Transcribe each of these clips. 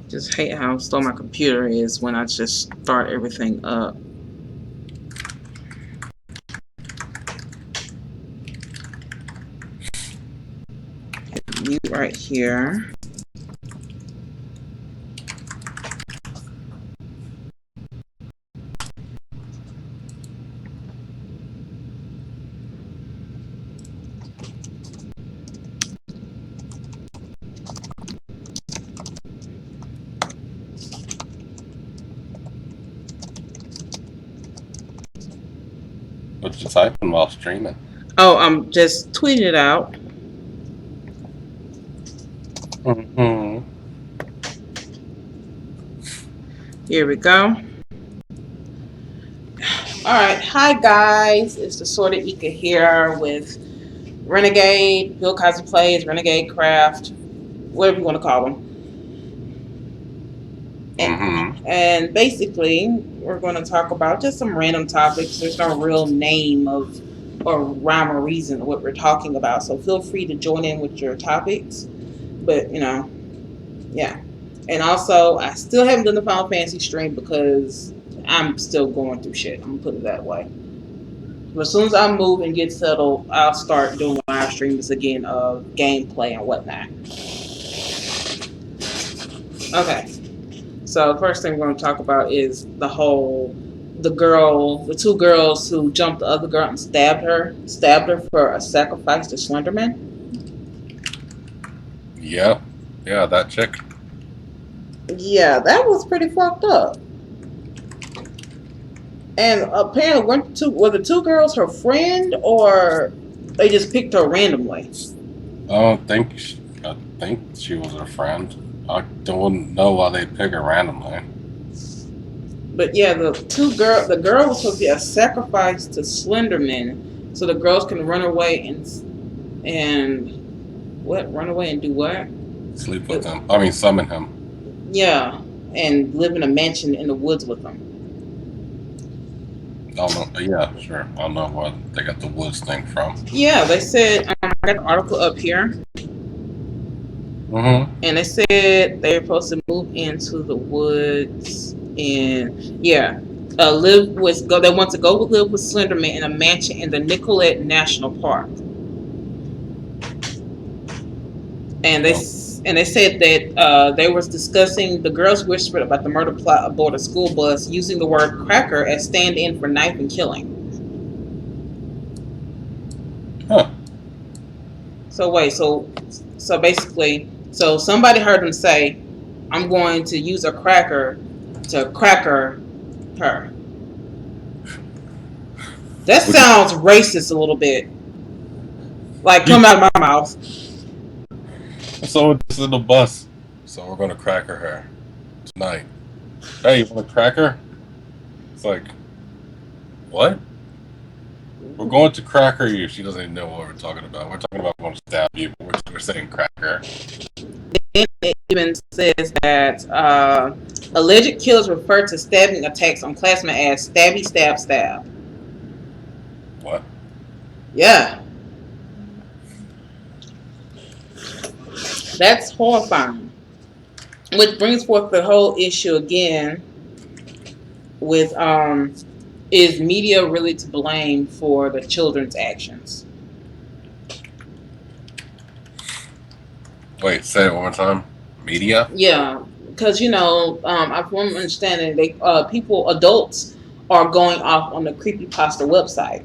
Just hate how slow my computer is when I just start everything up. Hit mute right here. What you typing while streaming? Oh, I'm just tweeting it out. Mm-hmm. Here we go. Alright, hi guys. It's TheSoreIka here with Renegade, Bill Cosby Plays, Renegade Craft, whatever you want to call them. Mm-hmm. And basically, we're going to talk about just some random topics. There's no real name of or rhyme or reason of what we're talking about. So feel free to join in with your topics. But, yeah. And also, I still haven't done the Final Fantasy stream because I'm still going through shit. I'm going to put it that way. But as soon as I move and get settled, I'll start doing live streams again of gameplay and whatnot. Okay. So first thing we're going to talk about is the two girls who jumped the other girl and stabbed her for a sacrifice to Slenderman. Yeah. Yeah, that chick. Yeah, that was pretty fucked up. And apparently, were the two girls her friend, or they just picked her randomly? I think she was her friend. I don't know why they pick her randomly. But yeah, the girl was supposed to be a sacrifice to Slenderman, so the girls can run away and what? Run away and do what? Sleep with him. I mean, summon him. Yeah, and live in a mansion in the woods with them. I don't know. Yeah, sure. I don't know where they got the woods thing from. Yeah, they said I got the article up here, Mm-hmm. and they said they're supposed to move into the woods and yeah, live with go. They want to go live with Slenderman in a mansion in the Nicollet National Park, and they Oh. and they said that they was discussing the girls whispered about the murder plot aboard a school bus using the word cracker as stand-in for knife and killing. Huh. So wait, so basically, so somebody heard them say, "I'm going to use a cracker to cracker her." That sounds racist a little bit. Like come out of my mouth. So this is the bus. So we're gonna cracker her tonight. Hey, you want a cracker? It's like, what? We're going to cracker you. She doesn't even know what we're talking about. We're talking about going to stab you, but we're saying cracker. It even says that alleged killers refer to stabbing attacks on classmates as stabby stab stab. What? Yeah, that's horrifying. Which brings forth the whole issue again with is media really to blame for the children's actions? Wait, say it one more time. Media? Yeah, because from understanding, they adults are going off on the creepypasta website.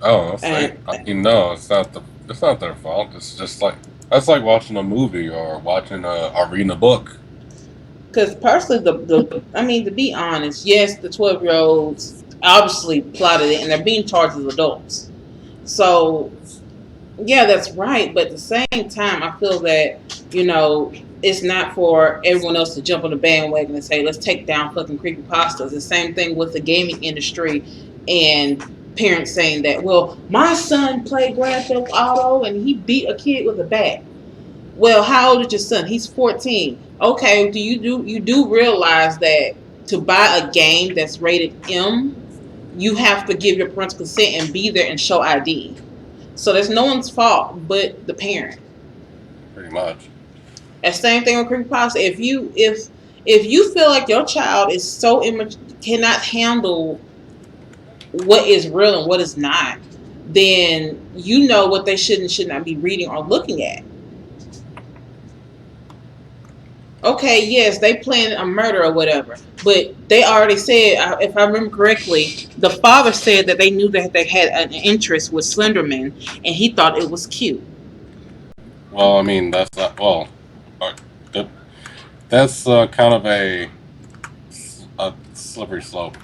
Oh, And it's not their fault. It's just like that's like watching a movie or watching or reading a book. because personally, to be honest, yes, the 12-year-olds obviously plotted it, and they're being charged as adults. So yeah, that's right. But at the same time, I feel that it's not for everyone else to jump on the bandwagon and say, let's take down fucking creepypastas. The same thing with the gaming industry and parents saying that, well, my son played Grand Theft Auto and he beat a kid with a bat. Well, how old is your son? He's 14. Okay, you do realize that to buy a game that's rated M, you have to give your parental consent and be there and show ID. So there's no one's fault but the parent. pretty much. And same thing with creepypasta. If you feel like your child is so immature, cannot handle what is real and what is not, then you know what they should not be reading or looking at. Okay, yes, they planned a murder or whatever, but they already said, if I remember correctly, the father said that they knew that they had an interest with Slenderman, and he thought it was cute. Well, I mean, that's not, well, uh, that, that's kind of a slippery slope.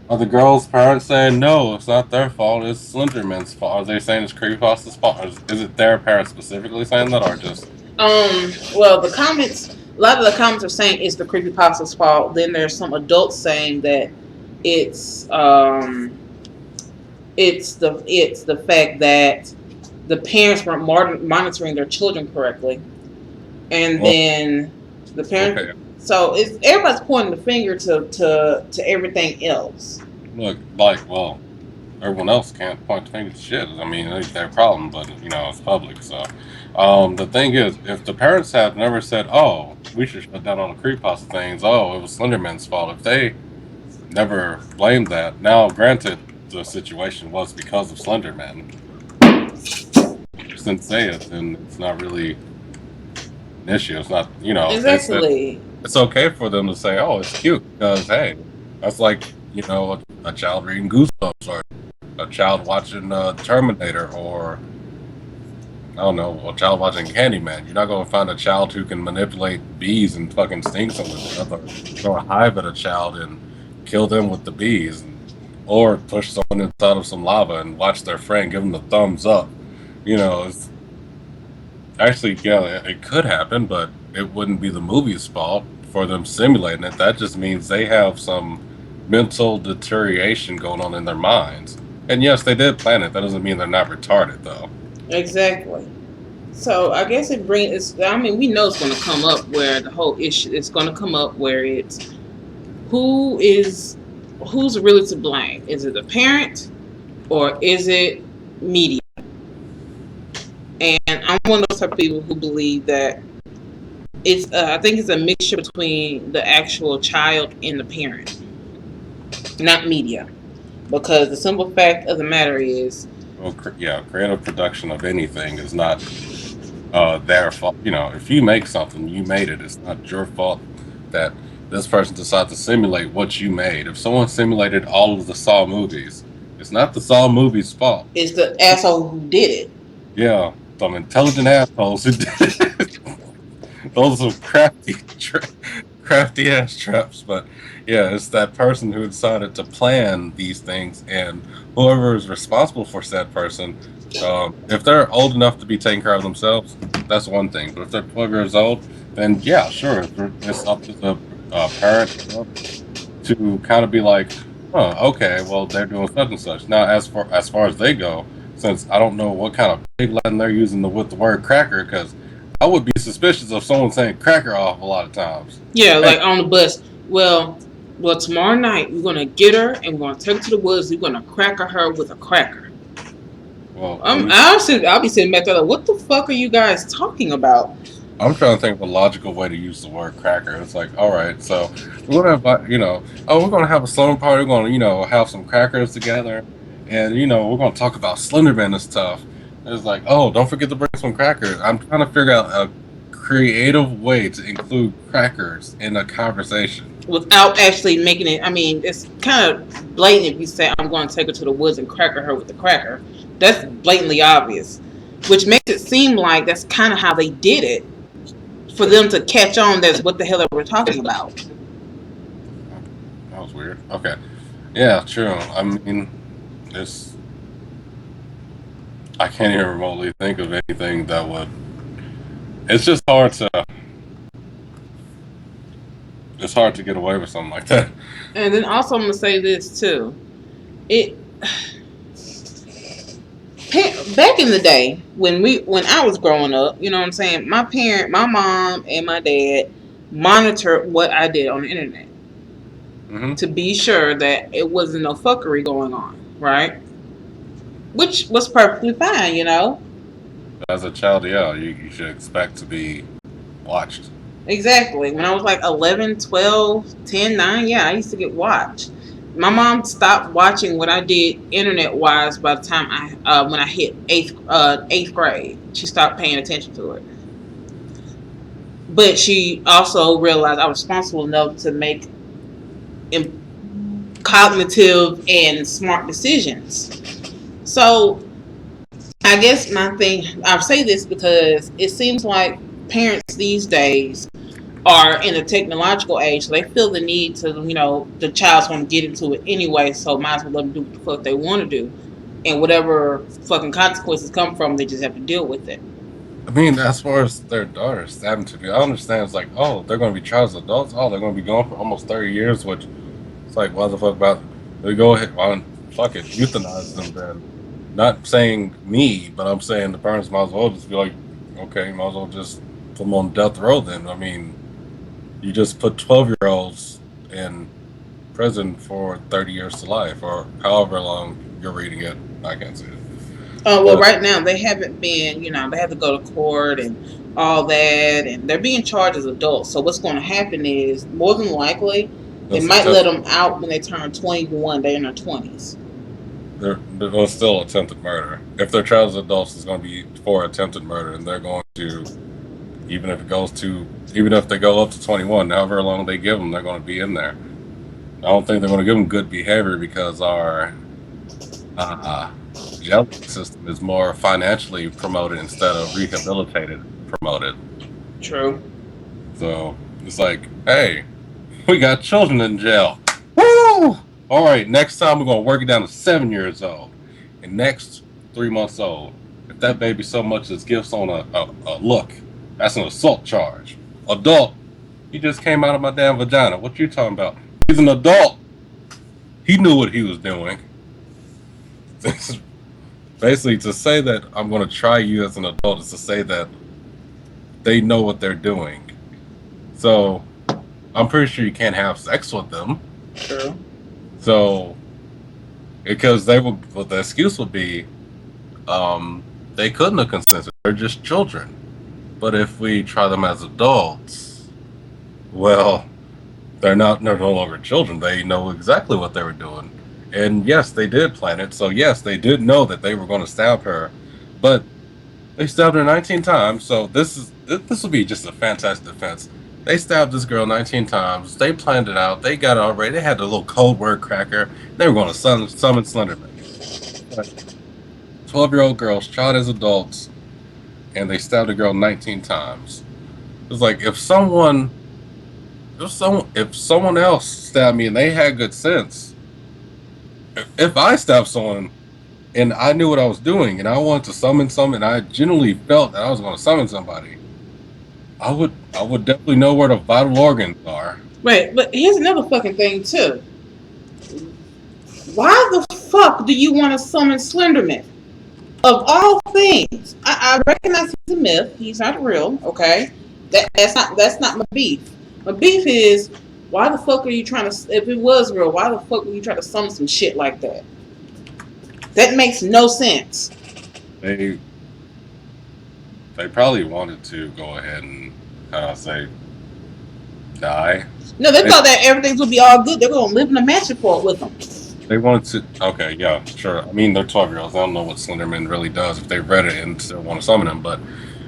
Are the girls' parents saying no? It's not their fault. It's Slenderman's fault. Are they saying it's Creepypasta's fault? Is it their parents specifically saying that, or just Well, a lot of the comments are saying it's the creepypasta's fault. Then there's some adults saying that it's um, it's the fact that the parents weren't monitoring their children correctly, and well, then the parents. okay? So it's everybody's pointing the finger to everything else. Look, like, well, everyone else can't point the finger to shit. I mean, it's their problem, but it's public. So, the thing is, if the parents have never said, "Oh, we should shut down all the creepypasta things," "Oh, it was Slenderman's fault," if they never blamed that, now granted, the situation was because of Slenderman. Since say it, then it's not really an issue. It's not, if they said Exactly. it's okay for them to say, "Oh, it's cute," because hey, that's like a child reading Goosebumps or a child watching Terminator or I don't know, a child watching Candyman. You're not going to find a child who can manipulate bees and fucking sting someone to death, or throw a hive at a child and kill them with the bees, or push someone inside of some lava and watch their friend give them the thumbs up. It's actually, yeah, it could happen, but it wouldn't be the movie's fault for them simulating it. That just means they have some mental deterioration going on in their minds. And yes, they did plan it. That doesn't mean they're not retarded, though. Exactly. So I guess it brings. I mean, we know it's going to come up where the whole issue. It's going to come up where it's who is who's really to blame. Is it the parent or is it media? And I'm one of those type of people who believe that it's. I think it's a mixture between the actual child and the parent, not media. Because the simple fact of the matter is, Well, yeah, creative production of anything is not their fault. If you make something, you made it. It's not your fault that this person decided to simulate what you made. If someone simulated all of the Saw movies, it's not the Saw movies' fault. it's the asshole who did it. Yeah, some intelligent assholes who did it. Those are crafty ass traps. But yeah, it's that person who decided to plan these things, and whoever is responsible for said person. If they're old enough to be taking care of themselves, that's one thing. But if they're 12 years old, then yeah, sure, it's up to the parent to kind of be like, "Oh, okay, well they're doing such and such." Now, as far as they go, since I don't know what kind of pig Latin they're using with the word cracker, because I would be suspicious of someone saying cracker off a lot of times. Yeah, Hey, like on the bus. Well, well, tomorrow night we're gonna get her and we're gonna take her to the woods. We're gonna cracker her with a cracker. well, let me. I'll be sitting back there like, what the fuck are you guys talking about? I'm trying to think of a logical way to use the word cracker. It's like, all right, so we're gonna have, oh, we're gonna have a slumber party. We're gonna, have some crackers together, and we're gonna talk about Slenderman and stuff. And it's like, oh, don't forget to bring some crackers. I'm trying to figure out a creative way to include crackers in a conversation. Without actually making it. I mean, it's kind of blatant if you say I'm going to take her to the woods and cracker her with the cracker. That's blatantly obvious, which makes it seem like that's kind of how they did it for them to catch on. That's what the hell they were talking about. That was weird. Okay, yeah, true. I mean, it's I can't even remotely think of anything that would. It's just hard to. It's hard to get away with something like that. And then also I'm gonna say this too. It back in the day when I was growing up, you know what I'm saying. My mom, and my dad monitored what I did on the internet Hmm. to be sure that it wasn't no fuckery going on, right? which was perfectly fine, you know. As a child, yeah, you should expect to be watched. Exactly. When I was like 11, 12, 10, 9, yeah, I used to get watched. My mom stopped watching what I did internet wise by the time when I hit eighth grade. She stopped paying attention to it. But she also realized I was responsible enough to make cognitive and smart decisions. So I guess my thing, I say this because it seems like parents these days are in a technological age, so they feel the need to, the child's going to get into it anyway, so might as well let them do what the fuck they want to do. And whatever fucking consequences come from, they just have to deal with it. I mean, as far as their daughters having to be, I understand it's like, oh, they're going to be child adults. Oh, they're going to be gone for almost 30 years, which it's like, what the fuck about? They go ahead, well, fuck it, euthanize them then. Not saying me, but I'm saying the parents might as well just be like, okay, might as well just put them on death row then. I mean, you just put 12-year-olds in prison for 30 years to life or however long you're reading it. I can't see it. Well, But right now they haven't been, they have to go to court and all that, and they're being charged as adults. So what's going to happen is, more than likely, they it's might let attempted, them out when they turn 21. They're in their 20s. they're still attempted murder. If they're child adults, it's going to be for attempted murder, and they're going to, even if it goes to, even if they go up to 21, however long they give them, they're going to be in there. I don't think they're going to give them good behavior because our uh, jail system is more financially promoted instead of rehabilitated promoted. True. So it's like, hey, we got children in jail. Woo! All right, next time we're gonna work it down to 7 years old, and next 3 months old. If that baby so much as gifts on a look, that's an assault charge. Adult, he just came out of my damn vagina. What you talking about? He's an adult. He knew what he was doing. Basically, to say that I'm going to try you as an adult is to say that they know what they're doing. So I'm pretty sure you can't have sex with them. True. So because they will, well, the excuse would be, they couldn't have consented. They're just children. But if we try them as adults, well, they're not. They're no longer children. They know exactly what they were doing. And yes, they did plan it. So yes, they did know that they were going to stab her, but they stabbed her 19 times. So this will be just a fantastic defense. They stabbed this girl 19 times. They planned it out. They got it already. They had the little code word cracker. They were going to summon Slenderman. But 12-year-old girls tried as adults, and they stabbed a girl 19 times. It's like if someone else stabbed me and they had good sense, if I stabbed someone and I knew what I was doing and I wanted to summon someone and I genuinely felt that I was going to summon somebody, I would definitely know where the vital organs are. Right, but here's another fucking thing too. Why the fuck do you want to summon Slenderman? Of all things, I recognize he's a myth. He's not real. Okay, that's not my beef. My beef is, why the fuck are you trying to? If it was real, why the fuck were you trying to summon some shit like that? That makes no sense. They they probably wanted to go ahead and say die. No, they They thought that everything would be all good. They're gonna live in a mansion for it with them. they wanted to. Okay, yeah, sure. I mean, they're 12-year-olds. I don't know what Slenderman really does if they read it and still want to summon him, but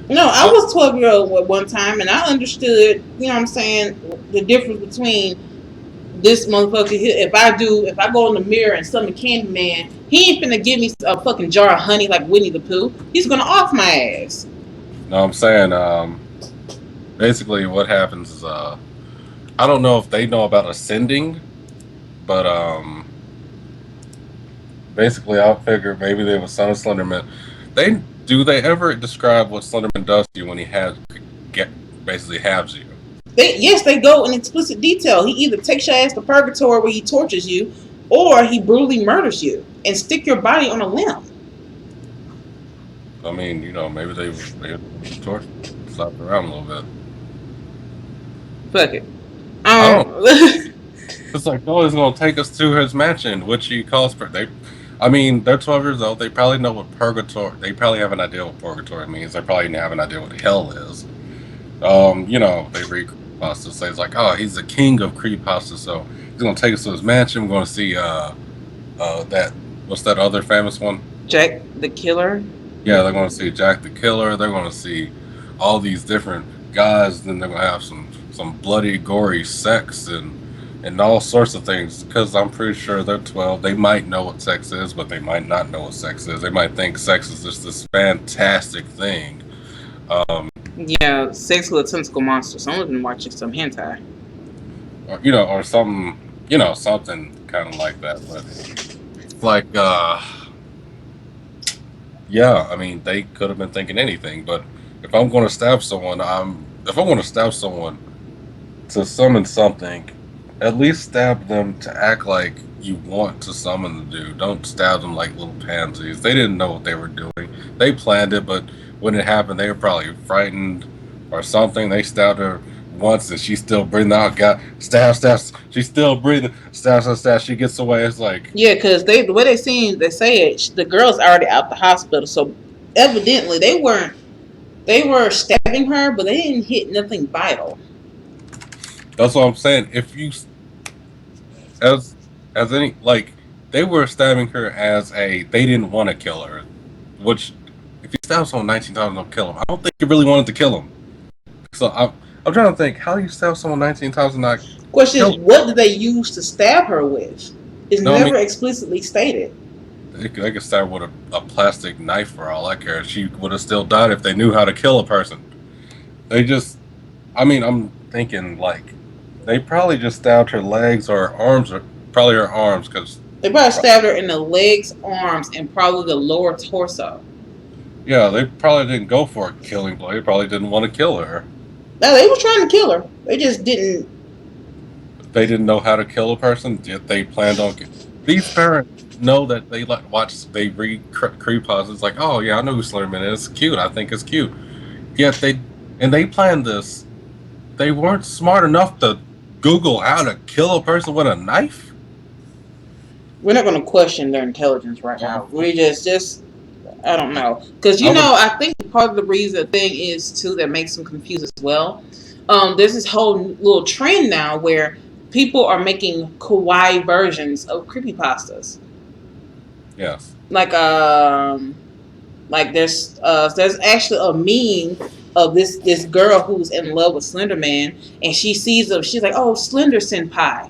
No, I uh, was 12 year old at one time, and I understood. You know what I'm saying? The difference between this motherfucker here. If I go in the mirror and summon Candyman, he ain't finna give me a fucking jar of honey like Winnie the Pooh. He's gonna off my ass. no, I'm saying basically what happens is I don't know if they know about ascending, but basically I figure maybe they were son of Slenderman. They ever describe what Slenderman does to you when he has get basically has you? They go in explicit detail. He either takes your ass to purgatory where he tortures you, or he brutally murders you and stick your body on a limb. I mean, maybe they torture, slap around a little bit. Fuck it. I don't. Um, It's like, oh, he's gonna take us to his mansion, which he calls for. I mean, they're 12 years old. They probably know what purgatory. They probably have an idea what purgatory means. They probably have an idea what hell is. They read creepypasta. Say it's like, oh, he's the king of creepypasta, so he's gonna take us to his mansion. We're gonna see that what's that other famous one? Jack the Killer. Yeah, they're gonna see Jack the Killer. They're gonna see all these different guys. Then they're gonna have some bloody, gory sex and all sorts of things. Because I'm pretty sure they're 12. They might know what sex is, but they might not know what sex is. They might think sex is just this fantastic thing. Um, Yeah, sex with a tentacle monster. Someone's been watching some hentai. or something, something kind of like that. But like, yeah, I mean, they could have been thinking anything. But if I'm going to stab someone, if I want to stab someone to summon something, at least stab them to act like you want to summon the dude. Don't stab them like little pansies. They didn't know what they were doing. They planned it, but when it happened, they were probably frightened or something. They stabbed her once and she's still breathing out. Got stab, stab. She's still breathing. Stab, stab, stab. She gets away. It's like, Yeah, because the way they say it, the girl's already out the hospital, so evidently they weren't. They were stabbing her, but they didn't hit nothing vital. that's what I'm saying. If you as as any like they were stabbing her as they didn't want to kill her, which if you stab someone 19 times don't kill him. I don't think you really wanted to kill him. So I'm trying to think how do you stab someone 19 times and not Question is, kill? what did they use to stab her with? It's No, I mean never explicitly stated. they could stab her with a plastic knife for all I care. She would have still died if they knew how to kill a person. They just, I mean, I'm thinking like they probably just stabbed her legs or her arms, or probably her arms, because They probably stabbed her in the legs, arms, and probably the lower torso. yeah, they probably didn't go for a killing blow. They probably didn't want to kill her. Now they were trying to kill her. They just didn't. They didn't know how to kill a person. Yet they planned on. These parents know that they like watch. They read creepypastas. It's like, oh yeah, I know who Slenderman is. It's cute. I think it's cute. Yet they planned this. They weren't smart enough to Google how to kill a person with a knife. We're not going to question their intelligence right Well, now. We just I don't know, because I would. I think part of the reason thing is too that makes them confused as well. There's this whole little trend now where people are making kawaii versions of creepypastas. Yes. Like there's actually a meme of this girl who's in love with Slender Man, and she sees him. She's like, "Oh, Slender Senpai,"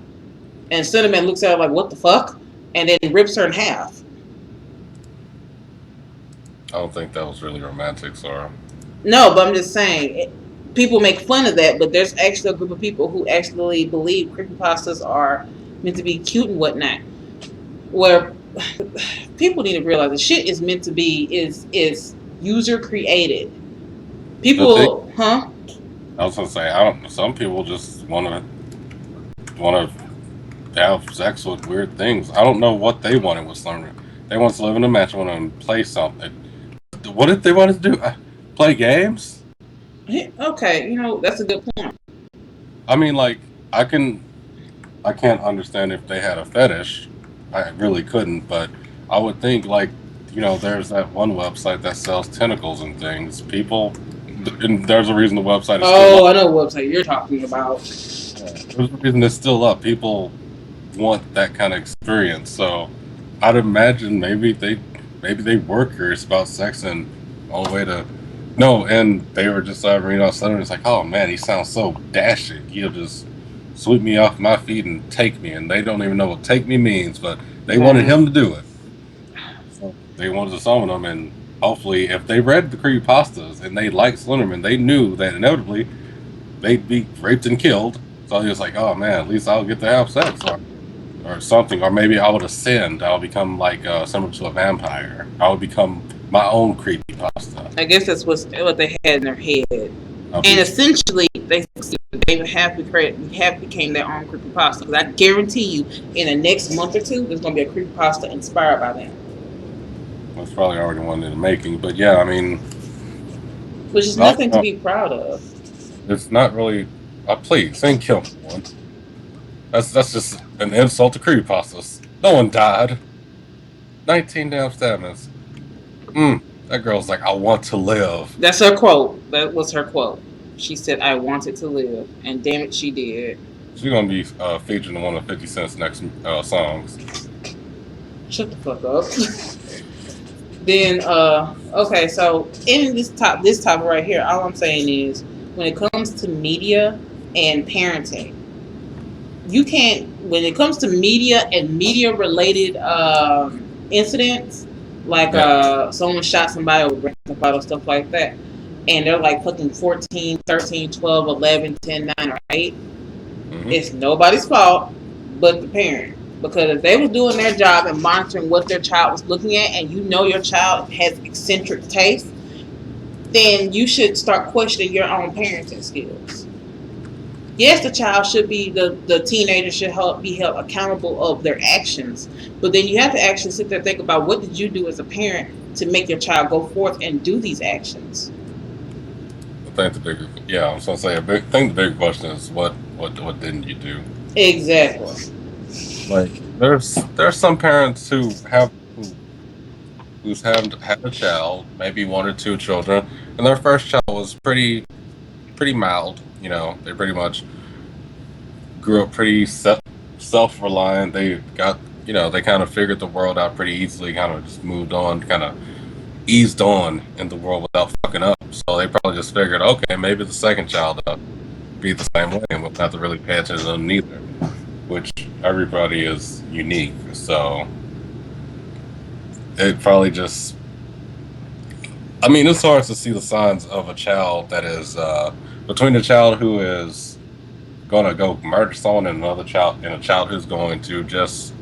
and Slender Man looks at her like, "What the fuck?" and then rips her in half. I don't think that was really romantic, Sora. No, but I'm just saying, people make fun of that, but there's actually a group of people who actually believe creepypastas are meant to be cute and whatnot. Where people need to realize the shit is meant to be is user created. The thing People, huh? I was gonna say, I don't. Some people just want to have sex with weird things. I don't know what they wanted with Slender. They want to live in a mansion, want to play something. What did they want to do? Play games? Okay, that's a good point. I mean, like I can, I can't understand if they had a fetish. I really couldn't, but I would think like, there's that one website that sells tentacles and things. People, and there's a reason the website is still up. Oh, I know what website you're talking about. Yeah, there's a reason it's still up. People want that kind of experience. So I'd imagine maybe they were curious about sex and all the way to no, and they were just reading off Slender. It's like, oh man, he sounds so dashing. He'll just sweep me off my feet and take me, and they don't even know what take me means, but they wanted Man, him to do it. So they wanted to summon him, and hopefully, if they read the creepypastas and they liked Slenderman, they knew that inevitably they'd be raped and killed. So he was like, oh man, at least I'll get to have sex. Or something, or maybe I would ascend. I'll become like similar to a vampire. I would become my own creepy pasta. I guess that's what they had in their head, I'll and be essentially they have became their own creepypasta. Because I guarantee you, in the next month or two, there's gonna be a creepypasta inspired by them, that's probably already one in the making. But yeah, I mean, which is not, nothing to be proud of. it's not really. Please, ain't kill no one. That's just an insult to creepypastas. No one died. 19 damn stabbings. That girl's like, I want to live. That's her quote. That was her quote. She said, "I wanted to live," and damn it, she did. She's gonna be featured in one of 50 Cent's next songs. Shut the fuck up. Then, okay, so in this topic right here, all I'm saying is, when it comes to media and parenting, you can't. When it comes to media and media related incidents, like someone shot somebody or Grand Theft Auto, stuff like that, and they're like fucking 14, 13, 12, 11, 10, 9, or 8, it's nobody's fault but the parent. Because if they was doing their job and monitoring what their child was looking at, and you know your child has eccentric tastes, then you should start questioning your own parenting skills. Yes, the child should be the teenager should be held accountable of their actions, but then you have to actually sit there and think about what did you do as a parent to make your child go forth and do these actions. I think the bigger, I was gonna say, I think the big question is what didn't you do? Exactly. Like there's some parents who's had a child, maybe one or two children, and their first child was pretty mild. They pretty much grew up pretty self-reliant. They got they kind of figured the world out pretty easily. Kind of just moved on, kind of eased on in the world without fucking up. So they probably just figured, okay, maybe the second child be the same way, and we'll have to really pay attention to them neither. Which everybody is unique, so it probably just. I mean, it's hard to see the signs of a child that is between a child who is going to go murder someone and another child, and a child who's going to just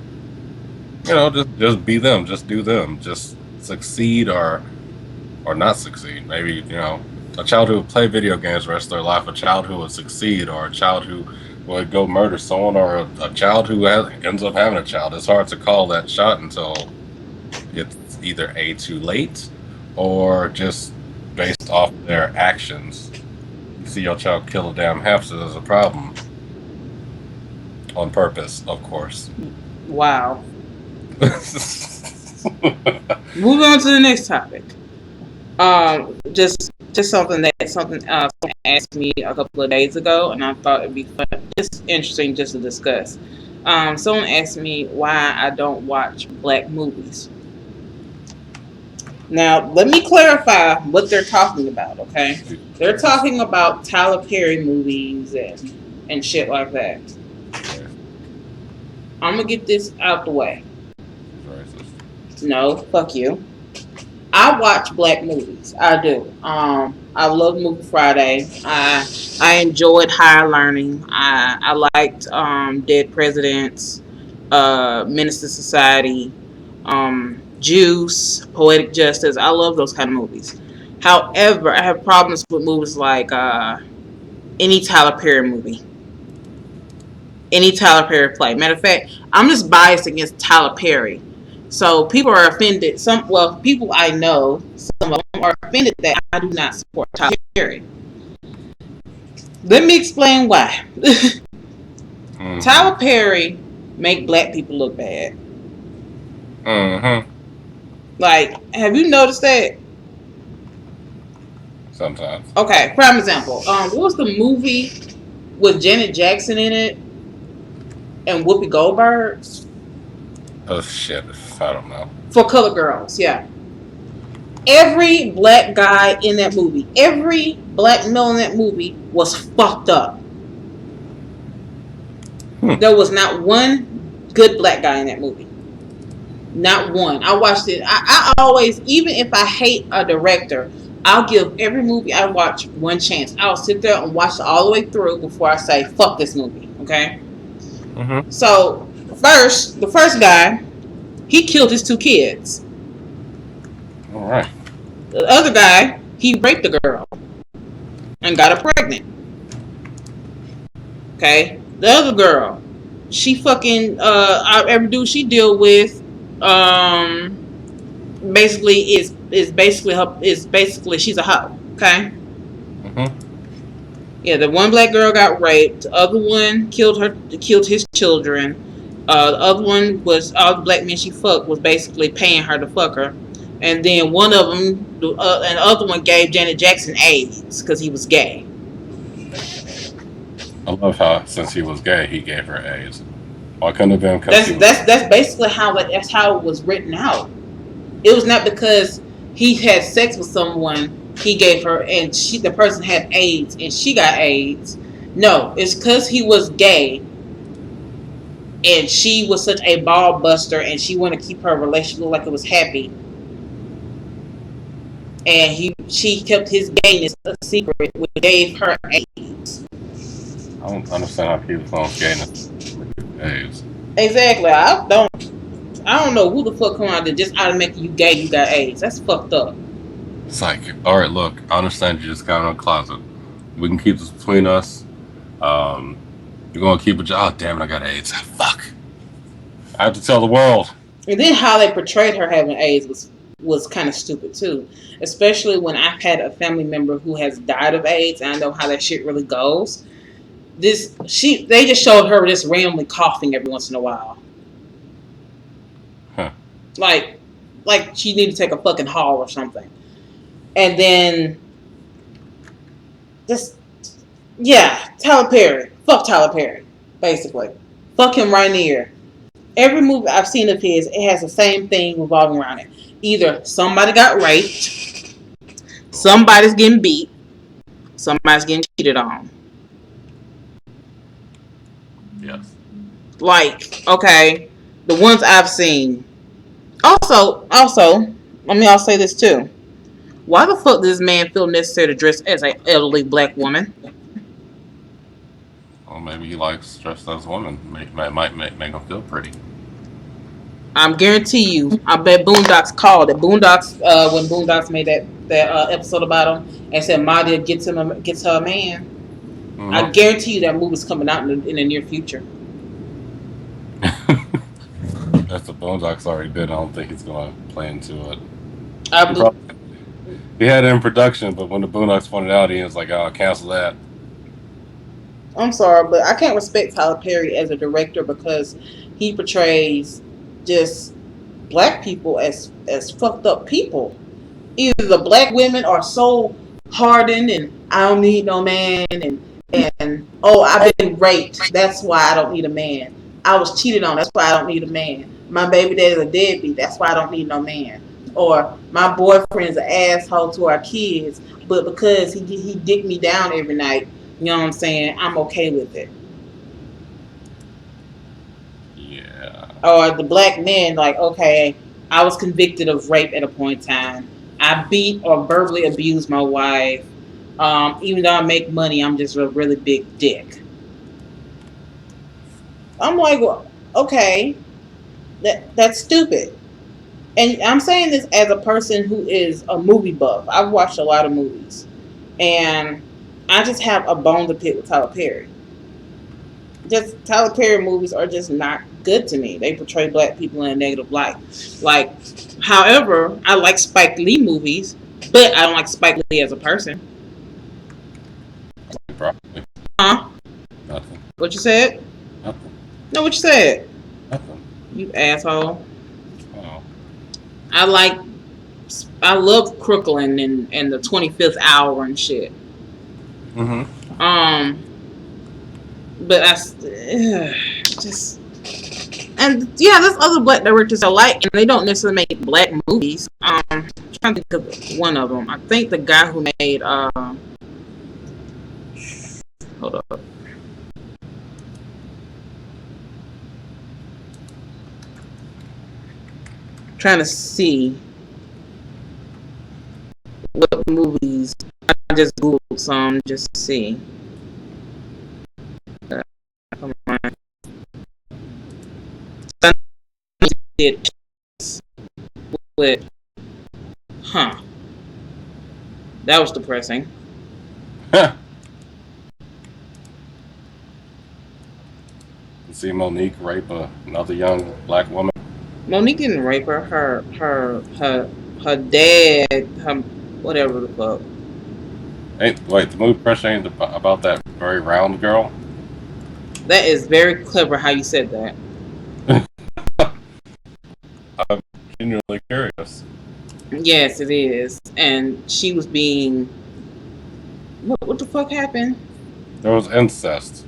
be them, just do them, just succeed or not succeed. Maybe a child who would play video games the rest of their life, a child who would succeed, or a child who would go murder someone, or a child who ends up having a child. It's hard to call that shot until it's either too late or just based off their actions. You see your child kill a damn hamster, there's a problem. On purpose, of course. Wow. Moving on to the next topic. Just something someone asked me a couple of days ago, and I thought it'd be fun, just interesting, just to discuss. Someone asked me why I don't watch black movies. Now, let me clarify what they're talking about. Okay, they're talking about Tyler Perry movies and shit like that. I'm gonna get this out the way. No, fuck you. I watch black movies. I do. I love Movie Friday. I enjoyed Higher Learning. I liked Dead Presidents, Minister Society, Juice, Poetic Justice. I love those kind of movies. However, I have problems with movies like any Tyler Perry movie. Any Tyler Perry play. Matter of fact, I'm just biased against Tyler Perry. So people are offended. People I know, some of them are offended that I do not support Tyler Perry. Let me explain why. Tyler Perry make black people look bad. Like, have you noticed that? Sometimes. Okay, prime example. What was the movie with Janet Jackson in it and Whoopi Goldberg? Oh shit, I don't know. For Color Girls, yeah. Every black guy in that movie, every black male in that movie was fucked up. There was not one good black guy in that movie. Not one. I watched it. I always, even if I hate a director, I'll give every movie I watch one chance. I'll sit there and watch it all the way through before I say, fuck this movie, okay? So, the first guy, he killed his 2 kids. All right. The other guy, he raped the girl and got her pregnant. Okay? The other girl, she fucking, every dude she deal with, basically is basically she's a hoe. Okay? Yeah, the one black girl got raped. The other one killed his children. The other one was all the black men she fucked was basically paying her to fuck her. And then one of them, and the other one gave Janet Jackson AIDS because he was gay. I love how since he was gay, he gave her AIDS. Why couldn't it have been because he That's was? that's that's basically that's how it was written out. It was not because he had sex with someone he gave her and the person had AIDS and she got AIDS. No, it's because he was gay and she was such a ball buster and she wanted to keep her relationship look like it was happy. And she kept his gayness a secret, which gave her AIDS. I don't understand how people from gayness AIDS. Exactly. I don't know who the fuck come out there just automatically you gay, you got AIDS. That's fucked up. It's like, all right, look, I understand you just got in a closet. We can keep this between us. Um, you're gonna keep it. Oh, damn it, I got AIDS. Fuck. I have to tell the world. And then how they portrayed her having AIDS was kind of stupid too, especially when I've had a family member who has died of AIDS, and I know how that shit really goes. They just showed her just randomly coughing every once in a while, Huh. like she needed to take a fucking haul or something, and then just yeah, Tyler Perry, fuck Tyler Perry, basically, fuck him right near. Every movie I've seen of his, it has the same thing revolving around it. Either somebody got raped, somebody's getting beat, somebody's getting cheated on. Yes. Like, okay, the ones I've seen. Also, I'll say this too. Why the fuck does this man feel necessary to dress as an elderly black woman? Well, maybe he likes dressed as women. Make him feel pretty. I'm guarantee you. I bet Boondocks called it. Boondocks when Boondocks made that episode about him and said Madia gets her a man. I Mm-hmm. guarantee you that movie's coming out in the near future. That's the Boondocks already did. I don't think he's gonna play into it. I He be- probably he had it in production, but when the Boondocks pointed out, he was like, "Oh, cancel that." I'm sorry, but I can't respect Tyler Perry as a director because he portrays just black people as fucked up people. Either the black women are so hardened and I don't need no man and oh I've been raped, that's why I don't need a man. I was cheated on, that's why I don't need a man. My baby daddy's a deadbeat, that's why I don't need no man. Or my boyfriend's an asshole to our kids, but because he dicked me down every night, you know what I'm saying, I'm okay with it. Yeah. Or the black men, like, okay, I was convicted of rape at a point in time. I beat or verbally abused my wife. Even though I make money, I'm just a really big dick. I'm like, well, okay, that's stupid. And I'm saying this as a person who is a movie buff. I've watched a lot of movies, and I just have a bone to pick with Tyler Perry. Just Tyler Perry movies are just not good to me. They portray black people in a negative light. Like, however, I like Spike Lee movies, but I don't like Spike Lee as a person. Probably Huh? nothing. What you said? Nothing. No, what you said? Nothing. You asshole. Oh. I like, I love Crooklyn and the 25th Hour and shit. Mm-hmm. Um, but I just and yeah, there's other black directors I like, and they don't necessarily make black movies. I'm trying to think of one of them. I think the guy who made hold up, trying to see what movies. I just googled some just to see. Come on, I did with huh? That was depressing. See Monique rape another young black woman. Monique didn't rape her. Her dad. Her whatever the fuck. Ain't wait, the movie Pressure ain't about that very round girl. That is very clever how you said that. genuinely curious. Yes, it is. And she was being what the fuck happened? There was incest.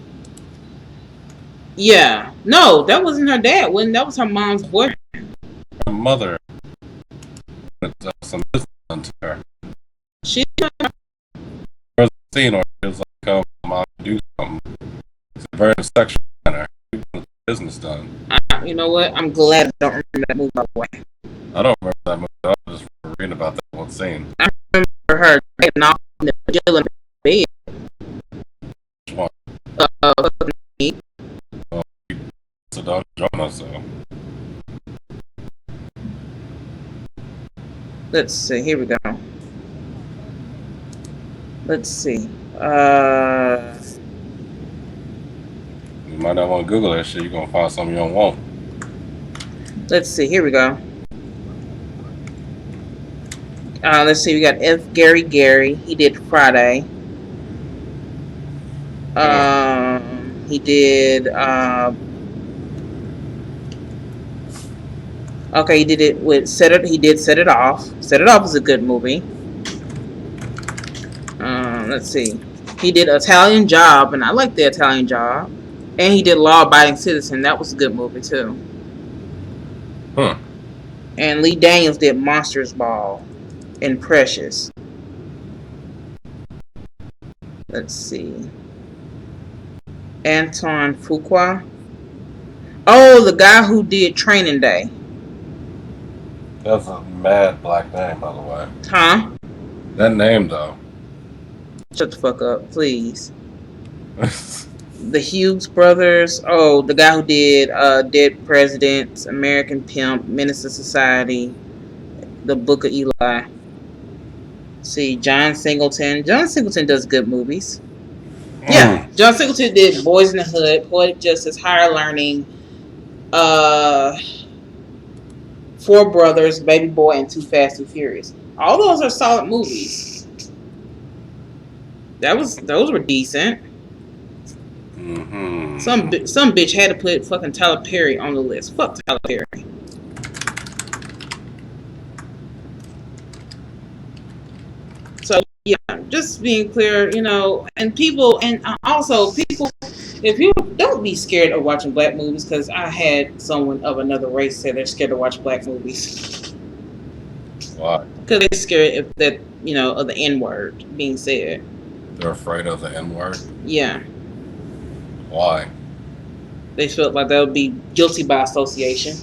Yeah. No, that wasn't her dad. When that was her mom's boyfriend. Her mother had some business done to her. She There was a scene where she was like, "Come, mom, do something." It's a very sexual manner. She wanted business done. you know what? I'm glad I don't remember that movie by the way. I don't remember that movie. I was just reading about that one scene. I remember her getting off in the jail in bed. Which one? Me. Oh, it's a dog Jonah, so. Let's see. Here we go. Let's see. Uh, You might not want to Google that shit. You're going to find something you don't want. let's see. Here we go. Let's see. We got F. Gary. He did Friday. He did. Okay, he did it with Set It. He did Set It Off. Set It Off is a good movie. Let's see. He did Italian Job, and I like the Italian Job. And he did Law Abiding Citizen. That was a good movie too. Huh. And Lee Daniels did Monsters Ball and Precious. Let's see. Anton Fuqua. Oh, the guy who did Training Day. That's a mad black name, by the way. Huh? That name, though. Shut the fuck up, please. The Hughes brothers. Oh, the guy who did Dead Presidents, American Pimp, Minister Society, The Book of Eli. See, John Singleton. John Singleton does good movies. Yeah, John Singleton did Boys in the Hood, Poetic Justice, Higher Learning, Four Brothers, Baby Boy, and Too Fast, Too Furious. All those are solid movies. Those were decent. Mm-hmm. Some bitch had to put fucking Tyler Perry on the list. Fuck Tyler Perry. So yeah, just being clear, and people, and also people, if you don't be scared of watching black movies, because I had someone of another race say they're scared to watch black movies. Why? Because they're scared of that, of the N word being said. They're afraid of the N word? Yeah. Why? They felt like they would be guilty by association.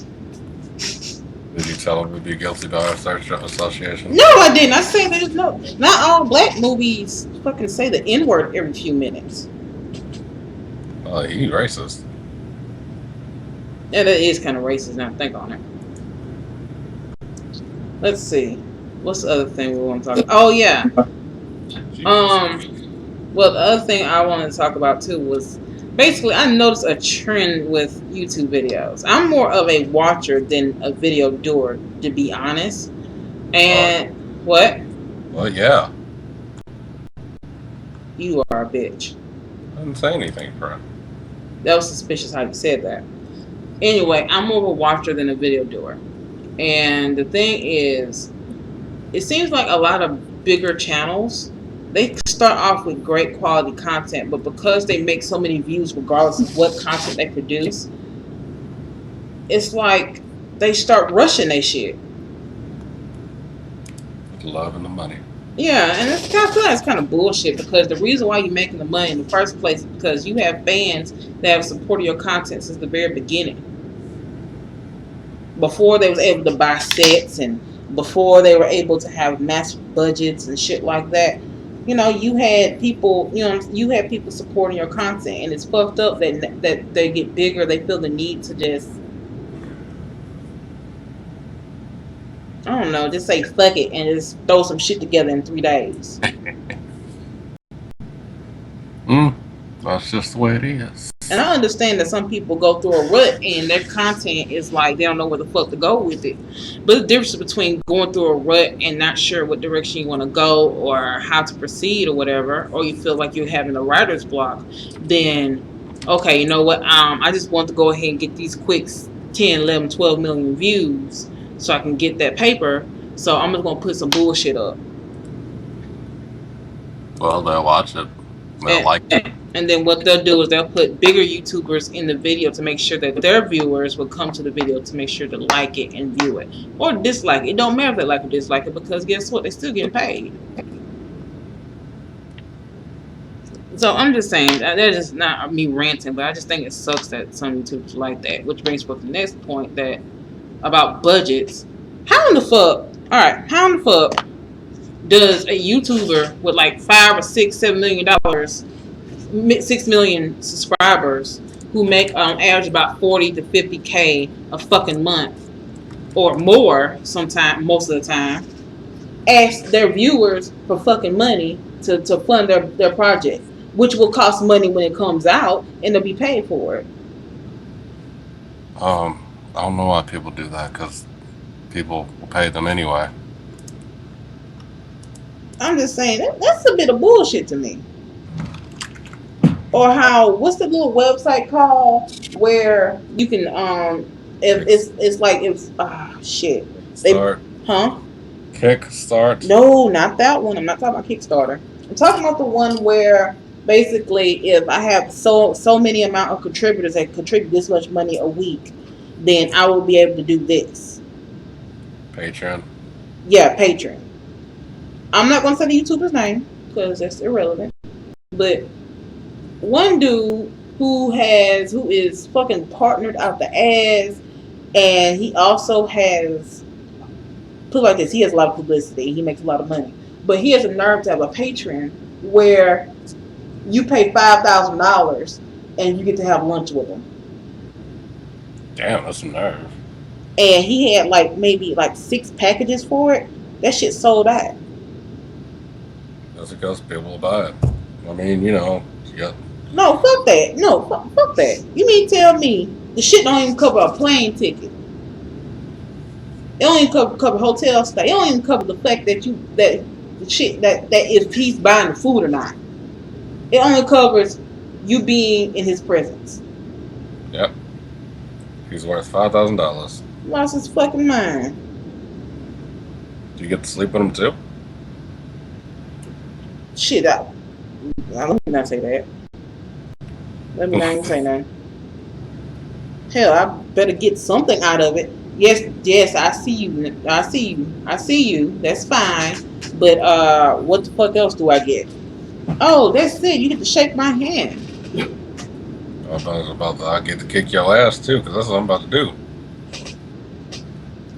Did you tell them to be guilty by association? No, I didn't. I said there's not all black movies fucking say the N word every few minutes. Oh, he's racist. Yeah, that is kind of racist now. Think on it. Let's see. What's the other thing we want to talk about? Oh yeah. Well, the other thing I wanted to talk about too was basically I noticed a trend with YouTube videos. I'm more of a watcher than a video doer, to be honest. And what? Well, yeah. You are a bitch. I didn't say anything, bro. That was suspicious how you said that. Anyway, I'm more of a watcher than a video doer. And the thing is, it seems like a lot of bigger channels, they start off with great quality content, but because they make so many views regardless of what content they produce, it's like they start rushing their shit. With love and the money. Yeah, and it's kind of bullshit, because the reason why you're making the money in the first place is because you have fans that have supported your content since the very beginning. Before they was able to buy sets, and before they were able to have massive budgets and shit like that, you had people, supporting your content, and it's fucked up that they get bigger, they feel the need to just, I don't know, just say fuck it and just throw some shit together in 3 days. That's just the way it is. And I understand that some people go through a rut and their content is like they don't know where the fuck to go with it. But the difference between going through a rut and not sure what direction you want to go or how to proceed or whatever, or you feel like you're having a writer's block, then okay, you know what? I just want to go ahead and get these quick 10, 11, 12 million views so I can get that paper. So I'm just gonna put some bullshit up. Well, they'll watch it. They'll like it. And then what they'll do is they'll put bigger YouTubers in the video to make sure that their viewers will come to the video to make sure to like it and view it or dislike it. It don't matter if they like or dislike it because guess what? They're still getting paid. So I'm just saying that is not me ranting, but I just think it sucks that some YouTubers like that. Which brings us to the next point that about budgets. How in the fuck? All right, how in the fuck does a YouTuber with like $5 or $6, $7 million, 6 million subscribers, who make average about 40 to 50K a fucking month or more, sometime most of the time, ask their viewers for fucking money to fund their project, which will cost money when it comes out, and they'll be paid for it. I don't know why people do that because people will pay them anyway. I'm just saying that's a bit of bullshit to me. Or how, what's the little website called where you can if it's like if shit Start. huh Kickstart. no, not that one. I'm not talking about Kickstarter. I'm talking about the one where basically if I have so many amount of contributors that contribute this much money a week, then I will be able to do this. Patreon. Yeah, Patreon. I'm not gonna say the YouTuber's name because that's irrelevant. But one dude who is fucking partnered out the ass, and he also has, put it like this, he has a lot of publicity, he makes a lot of money, but he has a nerve to have a Patreon where you pay $5,000 and you get to have lunch with him. Damn, that's some nerve. And he had like maybe like 6 packages for it. That shit sold out. That's because people will buy it. I mean, you know, you got. No, fuck that. No, fuck that. You mean tell me the shit don't even cover a plane ticket? It don't even cover hotel stay. It don't even cover the fact that the shit that if he's buying the food or not. It only covers you being in his presence. Yep. He's worth $5,000. Lost his fucking mind. Do you get to sleep with him too? Shit out. Let me not say that. Let me not even say nothing. Hell, I better get something out of it. Yes, I see you. I see you. That's fine. But what the fuck else do I get? Oh, that's it. You get to shake my hand. I was about to. I get to kick your ass too, because that's what I'm about to do.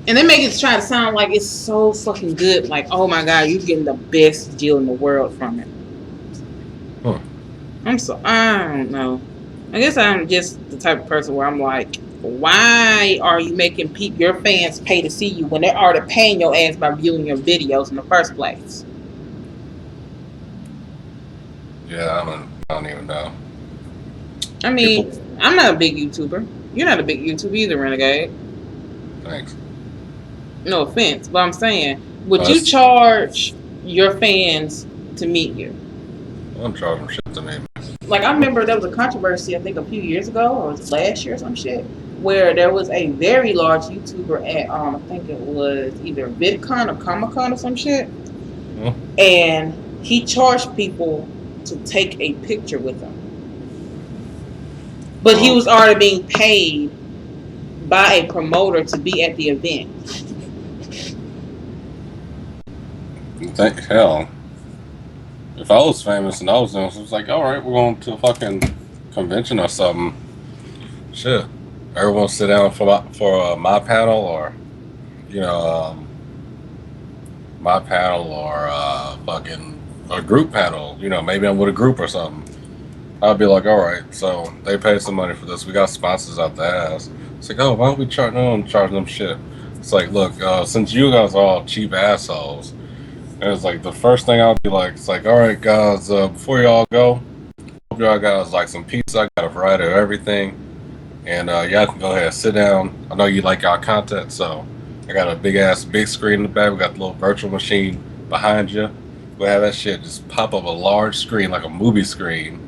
And they make it try to sound like it's so fucking good. Like, oh my god, you're getting the best deal in the world from it. I don't know. I guess I'm just the type of person where I'm like, why are you making your fans pay to see you when they're already paying your ass by viewing your videos in the first place? Yeah, I don't even know. I mean, I'm not a big YouTuber. You're not a big YouTuber either, Renegade. Thanks. No offense, but I'm saying, would you charge your fans to meet you? I'm charging shit to me. Like, I remember there was a controversy, I think a few years ago, or was it last year or some shit, where there was a very large YouTuber at, I think it was either VidCon or Comic-Con or some shit, and he charged people to take a picture with him. But he was already being paid by a promoter to be at the event. Hell, if I was famous and I was doing, it was like, all right, we're going to a fucking convention or something. Shit, everyone sit down for my panel, or you know, my panel, or fucking a group panel. You know, maybe I'm with a group or something. I'd be like, all right, so they pay some money for this. We got sponsors out the ass. It's like, oh, why don't we charge them shit? It's like, look, since you guys are all cheap assholes, and it's like the first thing I'll be like, it's like, all right, guys, before y'all go, hope y'all got like some pizza. I got a variety of everything, and y'all can go ahead and sit down. I know you like our content, so I got a big screen in the back. We got the little virtual machine behind you. We'll have that shit just pop up a large screen like a movie screen.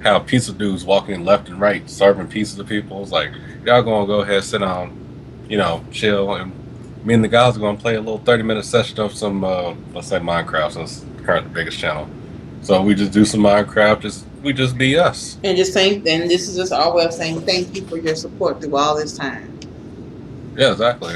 Have pizza dudes walking left and right serving pizzas to people. It's like, y'all gonna go ahead, sit down, you know, chill, and Me and the guys are gonna play a little 30-minute session of some, let's say Minecraft, since it's currently the biggest channel. So we just do some Minecraft. Just we just be us. And just saying, and this is just our way of saying thank you for your support through all this time. Yeah, exactly.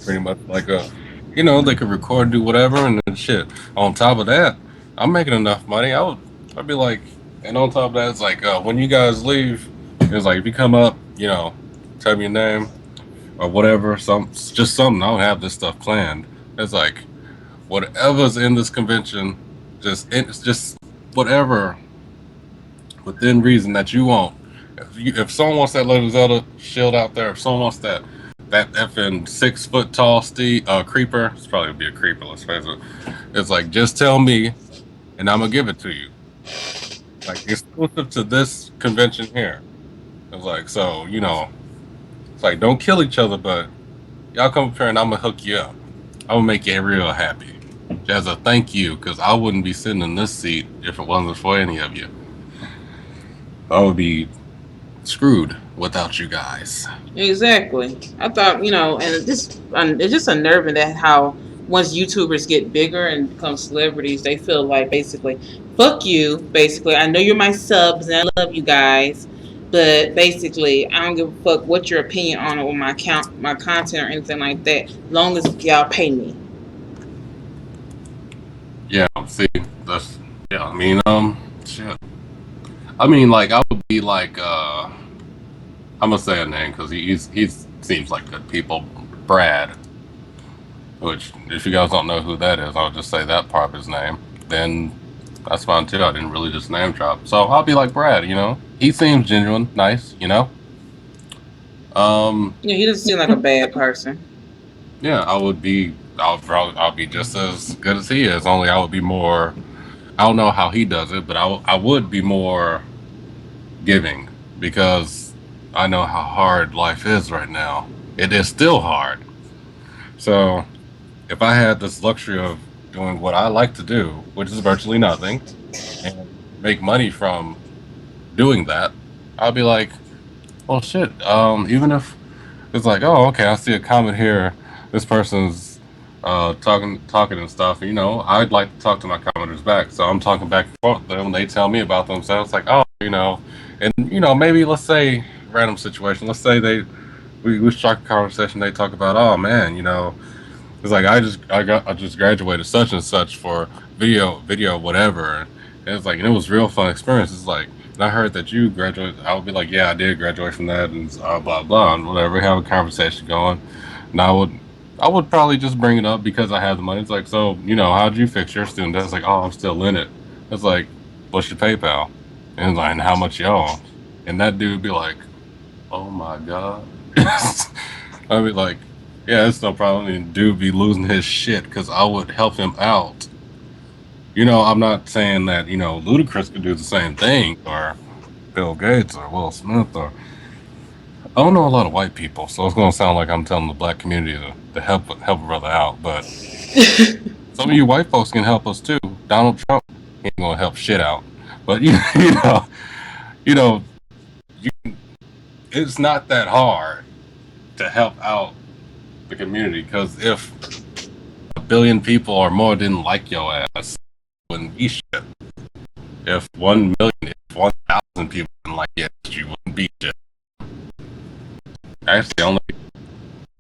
Pretty much like they could record and do whatever, and then shit. On top of that, I'm making enough money. I'd be like, and on top of that, it's like when you guys leave, it's like if you come up, tell me your name or whatever. Just something. I don't have this stuff planned. It's like whatever's in this convention, it's just whatever within reason that you want. If someone wants that Legend of Zelda shield out there, if someone wants that effing 6 foot tall creeper, it's probably gonna be a creeper. Let's face it. It's like just tell me, and I'm gonna give it to you. Like exclusive to this convention here. It's like so it's like don't kill each other, but y'all come up here and I'm gonna hook you up. I'm gonna make you real happy as a thank you, because I wouldn't be sitting in this seat if it wasn't for any of you. I would be screwed without you guys. Exactly. I thought, and it's just unnerving that how once YouTubers get bigger and become celebrities, they feel like basically, fuck you. Basically, I know you're my subs and I love you guys, but basically, I don't give a fuck what your opinion on it or my content or anything like that. Long as y'all pay me. Yeah, see, that's yeah. I mean, shit. I mean, like, I would be like, I'm gonna say a name because he seems like good people. Brad, which if you guys don't know who that is, I'll just say that part of his name. Then that's fine too. I didn't really just name drop, so I'll be like Brad. He seems genuine, nice. Um, Yeah, he doesn't seem like a bad person. yeah, I would be. I'll be just as good as he is. Only I would be more. I don't know how he does it, but I would be more giving because I know how hard life is right now. It is still hard. So if I had this luxury of doing what I like to do, which is virtually nothing, and make money from doing that, I'd be like, well, shit. Even if it's like, oh, okay, I see a comment here. This person's talking and stuff. I'd like to talk to my commenters back, so I'm talking back and forth with them. They tell me about themselves, like, oh, and maybe let's say random situation. Let's say we strike a conversation. They talk about, oh man, it's like I just graduated such and such for video whatever, and it's like and it was real fun experience. It's like and I heard that you graduated. I would be like, yeah, I did graduate from that, and blah blah and whatever. We have a conversation going, and I would probably just bring it up because I have the money. It's like so how'd you fix your student? That's like oh I'm still in it. It's like what's your PayPal? And it's like and how much y'all? And that dude would be like, oh my god. I'd be like, yeah, it's no problem. And dude be losing his shit because I would help him out. I'm not saying that, Ludacris could do the same thing or Bill Gates or Will Smith or I don't know a lot of white people, so it's gonna sound like I'm telling the black community to help a brother out. But some of you white folks can help us too. Donald Trump ain't gonna help shit out. But you know, you, it's not that hard to help out the community because if a billion people or more didn't like your ass, it wouldn't be shit. If 1 million, if 1,000 people didn't like your ass, you wouldn't be shit. Actually,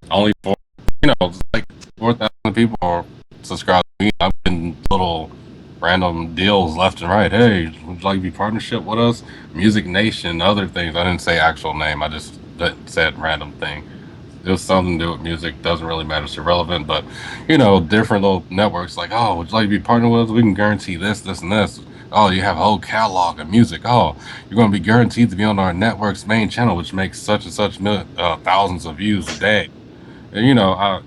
only four, it's like 4,000 people are subscribed to me. I'm getting little random deals left and right. Hey, would you like to be partnership with us? Music Nation, other things. I didn't say actual name. I just said random thing. Just something to do with music. Doesn't really matter. It's irrelevant. But, different little networks like, oh, would you like to be partnered with us? We can guarantee this, this, and this. Oh, you have a whole catalog of music. Oh, you're going to be guaranteed to be on our network's main channel, which makes such and such thousands of views a day. And, I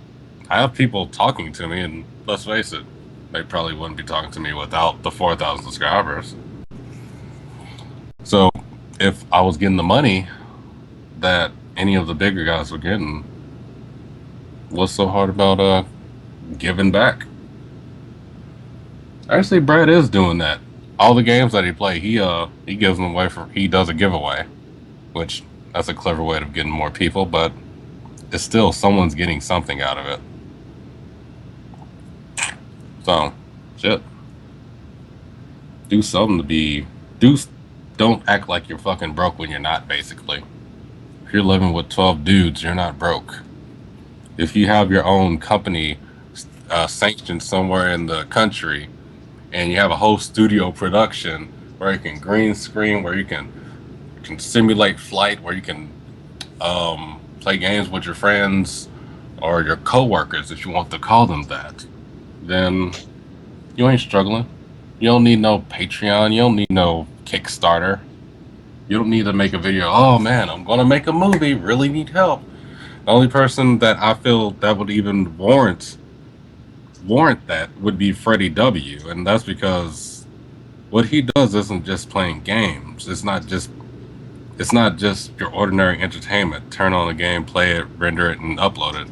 have people talking to me, and let's face it, they probably wouldn't be talking to me without the 4,000 subscribers. So if I was getting the money that any of the bigger guys were getting, what's so hard about giving back? Actually, Brad is doing that. All the games that he play, he gives them away he does a giveaway, which that's a clever way of getting more people, but it's still someone's getting something out of it. So, shit. Do something to be. Do. Don't act like you're fucking broke when you're not, basically. If you're living with 12 dudes, you're not broke. If you have your own company sanctioned somewhere in the country and you have a whole studio production where you can green screen, where you can simulate flight, where you can play games with your friends or your coworkers, if you want to call them that, then you ain't struggling. You don't need no Patreon. You don't need no Kickstarter. You don't need to make a video. Oh man, I'm gonna make a movie. Really need help. The only person that I feel that would even warrant that would be Freddie W. And that's because what he does isn't just playing games. It's not just your ordinary entertainment. Turn on a game, play it, render it, and upload it.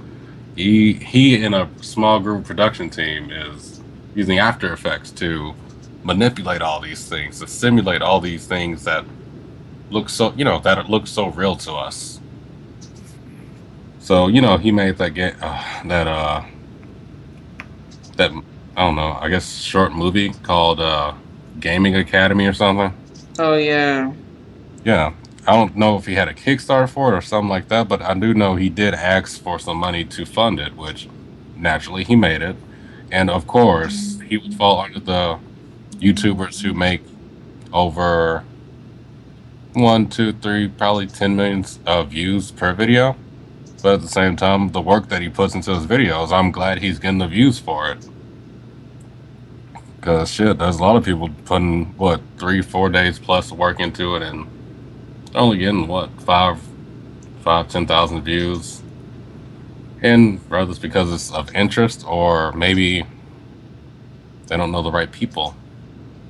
He in a small group production team is using After Effects to manipulate all these things, to simulate all these things that look so real to us. So he made that game that I don't know, I guess short movie called Gaming Academy or something. Oh yeah. Yeah. I don't know if he had a Kickstarter for it or something like that, but I do know he did ask for some money to fund it, which naturally he made it. And of course, he would fall under the YouTubers who make over one, two, three, probably 10 million views per video. But at the same time, the work that he puts into his videos, I'm glad he's getting the views for it. Because shit, there's a lot of people putting what 3, 4 days plus work into it, and they're only getting what 10,000 views. And whether it's because it's of interest or maybe they don't know the right people,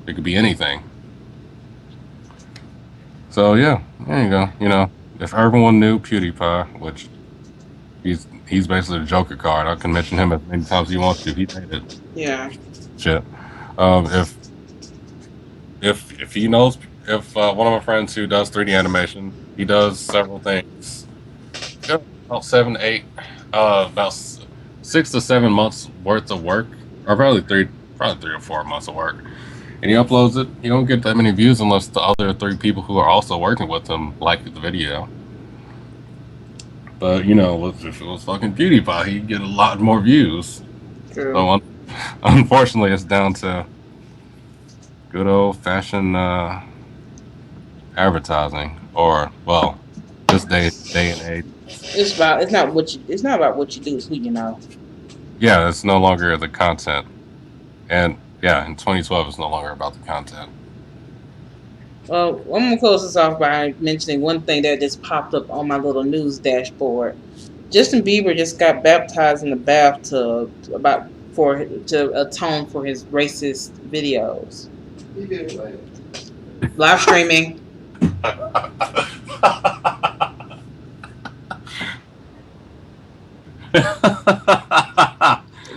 it could be anything. So yeah, there you go. If everyone knew PewDiePie, which he's basically a Joker card, I can mention him as many times as you want to. He made it. Yeah. Shit. If he knows, if one of my friends who does 3D animation, he does several things. Yeah, about 7, 8, about 6 to 7 months worth of work, or probably 3 or 4 months of work, and he uploads it. He don't get that many views unless the other 3 people who are also working with him like the video. But if it was fucking PewDiePie, he'd get a lot more views. True. So unfortunately, it's down to good old fashioned advertising, or well, this day and age. It's not about what you do, it's who you know. Yeah, it's no longer the content, and yeah, in 2012, it's no longer about the content. Well, I'm gonna close this off by mentioning one thing that just popped up on my little news dashboard. Justin Bieber just got baptized in the bathtub to atone for his racist videos. He did what? Live streaming.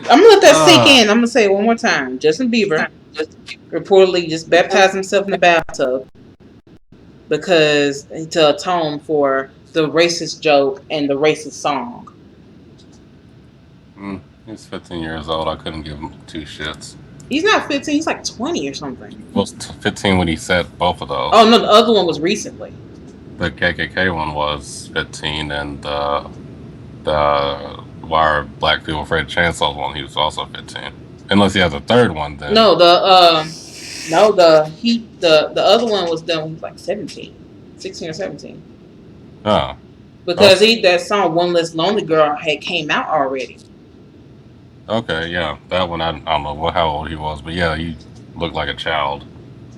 I'm gonna let that sink in. I'm gonna say it one more time. Justin Bieber just reportedly just baptized himself in the bathtub because to atone for the racist joke and the racist song. He's 15 years old. I couldn't give him 2 shits. He's not 15. He's like 20 or something. He was 15 when he said both of those. Oh no, the other one was recently. The KKK one was 15, and the Why Are Black People Afraid of Chainsaws one, he was also 15. Unless he has a third one, then No, the other one was done when he was like 17, 16 or 17. oh, Because that song "One Less Lonely Girl" had came out already. okay, yeah, that one I don't know how old he was, but yeah, he looked like a child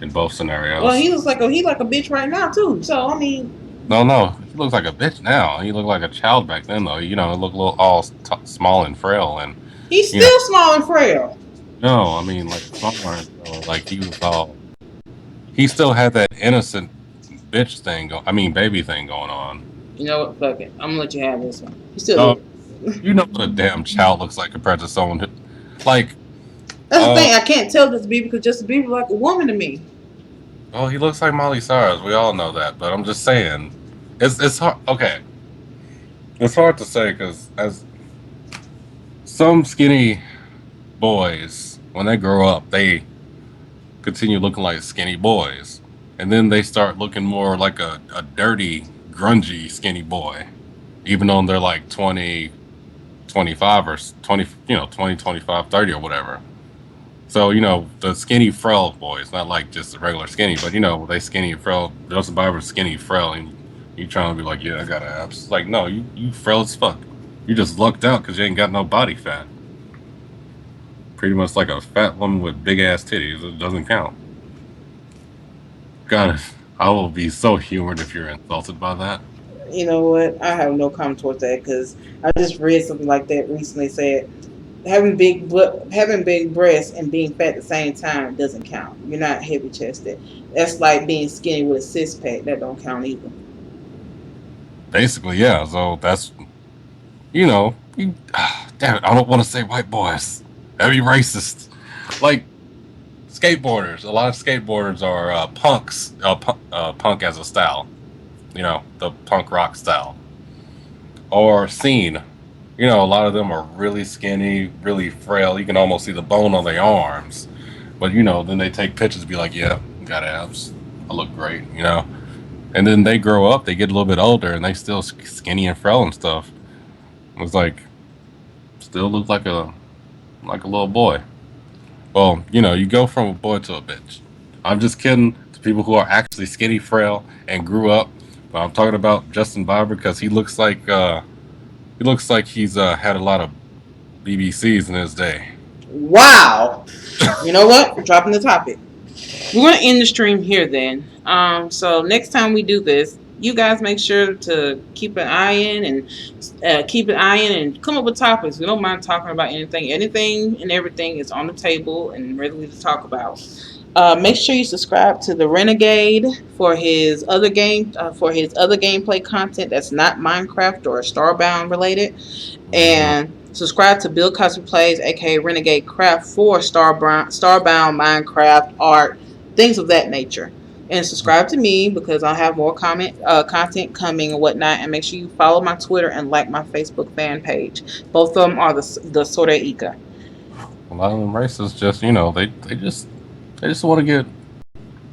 in both scenarios. Well, he like a bitch right now too. So I mean, no, he looks like a bitch now. He looked like a child back then, though. He looked a little all small and frail, and he's still small and frail. no, I mean like smaller and frail, like he was all. He still had that innocent bitch thing baby thing going on. You know what? Fuck it. I'm gonna let you have this one. He still. No, you know what a damn child looks like compared to someone who, like. That's the thing. I can't tell Justin Bieber because Justin Bieber like a woman to me. Oh, he looks like Miley Cyrus. We all know that, but I'm just saying, it's hard. Okay, it's hard to say because as some skinny boys when they grow up, they continue looking like skinny boys, and then they start looking more like a dirty, grungy, skinny boy, even though they're like 20, 25 or 20, 20, 25, 30 or whatever. So, the skinny, frail boys, not like just the regular skinny, but, they skinny and frail. Justin Bieber's skinny, frail, and you trying to be like, yeah, I got abs. It's like, no, you frail as fuck. You just lucked out because you ain't got no body fat. Pretty much like a fat woman with big ass titties. It doesn't count. God, I will be so humored if you're insulted by that. You know what? I have no comment towards that because I just read something like that recently. Said having big breasts and being fat at the same time doesn't count. You're not heavy chested. That's like being skinny with a six pack. That don't count either. Basically, yeah. So that's, damn it, I don't want to say white boys. That'd be racist. Like, skateboarders. A lot of skateboarders are punks. Punk as a style. The punk rock style. Or scene. A lot of them are really skinny, really frail. You can almost see the bone on their arms. But, then they take pictures and be like, yeah, got abs. I look great. And then they grow up, they get a little bit older, and they still skinny and frail and stuff. It's like, still look like a little boy. Well, you go from a boy to a bitch. I'm just kidding to people who are actually skinny, frail, and grew up. But I'm talking about Justin Bieber because he looks like he's had a lot of BBCs in his day. Wow. You know what? Dropping the topic. We're going to end the stream here then. So next time we do this, you guys make sure to keep an eye in and come up with topics. We don't mind talking about anything. Anything and everything is on the table and ready to talk about. Make sure you subscribe to the Renegade for his other gameplay content that's not Minecraft or Starbound related, Hmm. and subscribe to Bill Cosby Plays, aka Renegade Craft, for Starbound Minecraft art, things of that nature. And subscribe to me because I'll have more content coming and whatnot. And make sure you follow my Twitter and like my Facebook fan page. Both of them are the TheSoreIka. A lot of them racists just, they just want to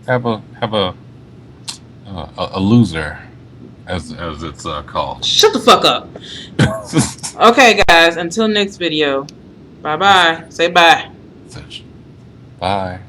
have a loser, as it's called. Shut the fuck up. Okay, guys. Until next video. Bye bye. Say bye. Bye.